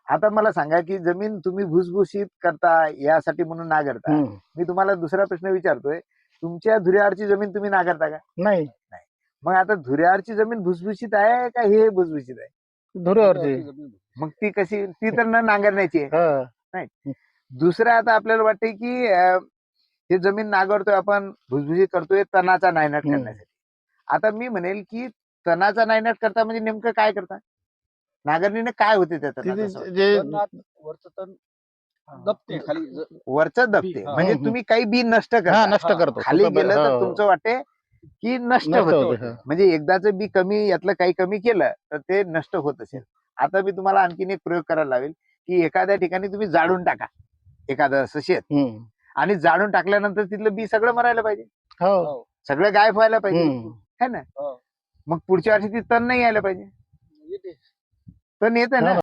आता मला सांगा की जमीन तुम्ही भुसभुशीत करता यासाठी म्हणून नांगरता. मी तुम्हाला दुसरा प्रश्न विचारतोय, तुमच्या धुऱ्यावरची जमीन तुम्ही नांगरता का? नाही, मग आता धुऱ्यावरची जमीन भुसभुशीत आहे का हे भुसभुशीत आहे? धुऱ्यावरची. मग ती कशी, ती तर न नांगरण्याची आहे. हा. दुसरं आता आपल्याला वाटतंय की हे जमीन नांगरतोय आपण, भुसभुशीत करतोय तणाचा नायनाट करण्यासाठी. आता मी म्हणेल की तणाचा नायनाट करता म्हणजे नेमकं काय करता? नांगरणीने काय होते त्या तणाचं? जे वरचं तण दबते खाली वरचं दबते, म्हणजे तुम्ही काही बी नष्ट करता. नष्ट करतो. खाली गेलं तर तुमचं वाटते की नष्ट होते. होते. म्हणजे एकदाचं बी कमी, यातलं काही कमी केलं तर ते नष्ट होत असेल. आता मी तुम्हाला आणखीन एक प्रयोग करायला लावेल की एखाद्या ठिकाणी तुम्ही जाळून टाका एखादं असं शेत, आणि जाळून टाकल्यानंतर तिथलं बी सगळं मरायला पाहिजे, सगळं गायब व्हायला पाहिजे, है ना? मग पुढच्या वर्षी ती तण नाही यायला पाहिजे. तण येते ना.